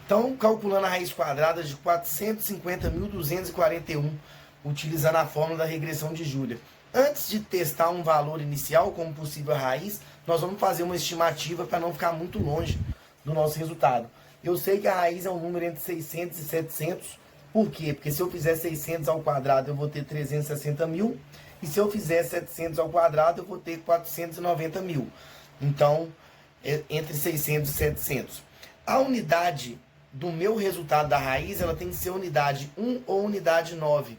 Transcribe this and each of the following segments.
Então, calculando a raiz quadrada de 450.241, utilizando a fórmula da regressão de Julia. Antes de testar um valor inicial como possível raiz, nós vamos fazer uma estimativa para não ficar muito longe do nosso resultado. Eu sei que a raiz é um número entre 600 e 700. Por quê? Porque se eu fizer 600 ao quadrado, eu vou ter 360 mil. E se eu fizer 700 ao quadrado, eu vou ter 490 mil. Então, entre 600 e 700. A unidade do meu resultado da raiz, ela tem que ser unidade 1 ou unidade 9.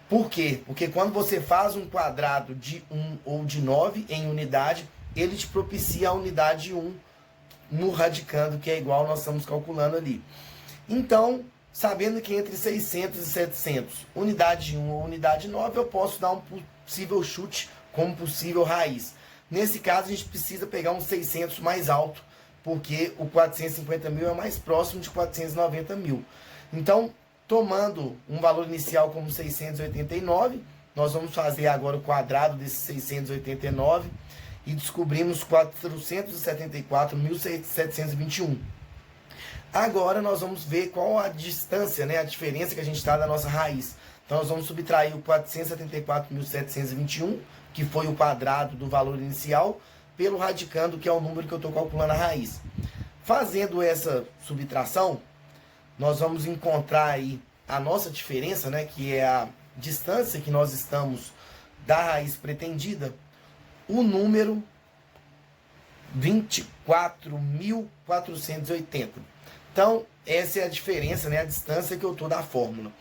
Por quê? Porque quando você faz um quadrado de 1 ou de 9 em unidade, ele te propicia a unidade 1 no radicando, que é igual nós estamos calculando ali. Então, sabendo que entre 600 e 700, unidade 1 ou unidade 9, eu posso dar um possível chute como possível raiz. Nesse caso, a gente precisa pegar um 600 mais alto, porque o 450 mil é mais próximo de 490 mil. Então, tomando um valor inicial como 689, nós vamos fazer agora o quadrado desse 689 e descobrimos 474.721. Agora nós vamos ver qual a distância, né, a diferença que a gente está da nossa raiz. Então nós vamos subtrair o 474.721, que foi o quadrado do valor inicial, pelo radicando, que é o número que eu estou calculando a raiz. Fazendo essa subtração, nós vamos encontrar aí a nossa diferença, né, que é a distância que nós estamos da raiz pretendida, o número 24.480. Então, essa é a diferença, né, a distância que eu estou da fórmula.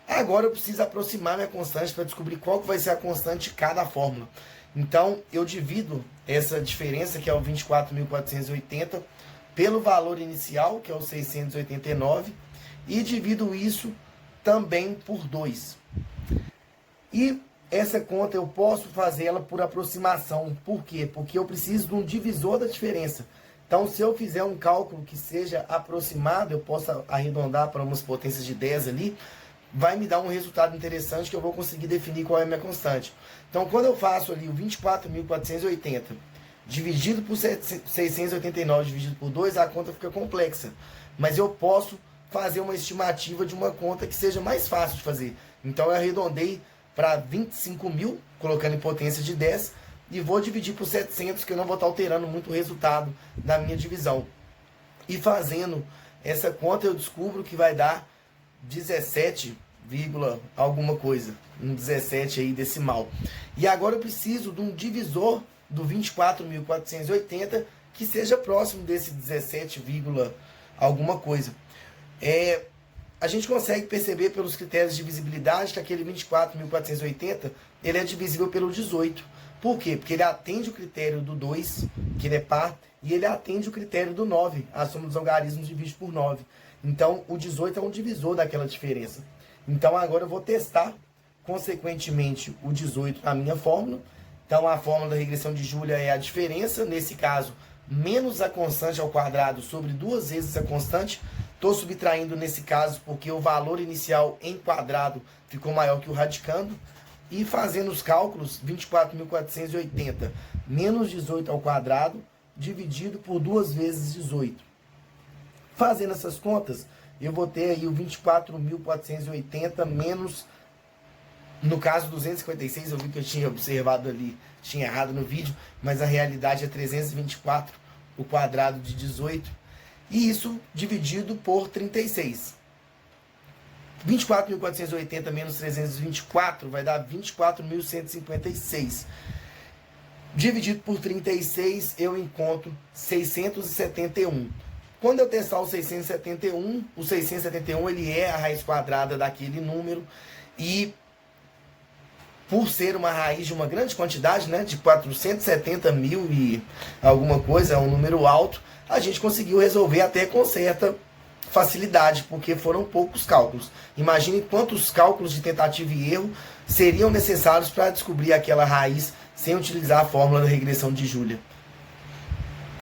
Agora eu preciso aproximar minha constante para descobrir qual que vai ser a constante de cada fórmula. Então, eu divido essa diferença, que é o 24.480, pelo valor inicial, que é o 689, e divido isso também por 2. E essa conta eu posso fazer ela por aproximação. Por quê? Porque eu preciso de um divisor da diferença. Então, se eu fizer um cálculo que seja aproximado, eu posso arredondar para umas potências de 10 ali, vai me dar um resultado interessante que eu vou conseguir definir qual é a minha constante. Então, quando eu faço ali o 24.480 dividido por 689 dividido por 2, a conta fica complexa. Mas eu posso fazer uma estimativa de uma conta que seja mais fácil de fazer. Então, eu arredondei para 25 mil, colocando em potência de 10, e vou dividir por 700, que eu não vou estar alterando muito o resultado da minha divisão. E fazendo essa conta, eu descubro que vai dar 17, alguma coisa, um 17 aí decimal. E agora eu preciso de um divisor do 24.480 que seja próximo desse 17, alguma coisa. A gente consegue perceber pelos critérios de divisibilidade que aquele 24.480 ele é divisível pelo 18. Por quê? Porque ele atende o critério do 2, que ele é par, e ele atende o critério do 9, a soma dos algarismos divide por 9. Então, o 18 é um divisor daquela diferença. Então, agora eu vou testar, consequentemente, o 18 na minha fórmula. Então, a fórmula da regressão de Julia é a diferença, nesse caso, menos a constante ao quadrado sobre 2 vezes a constante. Estou subtraindo nesse caso porque o valor inicial em quadrado ficou maior que o radicando. E fazendo os cálculos, 24.480 menos 18 ao quadrado, dividido por 2 vezes 18. Fazendo essas contas, eu vou ter aí o 24.480 menos, no caso 256, eu vi que eu tinha observado ali, tinha errado no vídeo, mas a realidade é 324, o quadrado de 18, e isso dividido por 36. 24.480 menos 324 vai dar 24.156. Dividido por 36, eu encontro 671. Quando eu testar o 671 ele é a raiz quadrada daquele número. E por ser uma raiz de uma grande quantidade, né, de 470 mil e alguma coisa, é um número alto, a gente conseguiu resolver até com certa facilidade, porque foram poucos cálculos. Imagine quantos cálculos de tentativa e erro seriam necessários para descobrir aquela raiz sem utilizar a fórmula da regressão de Julia.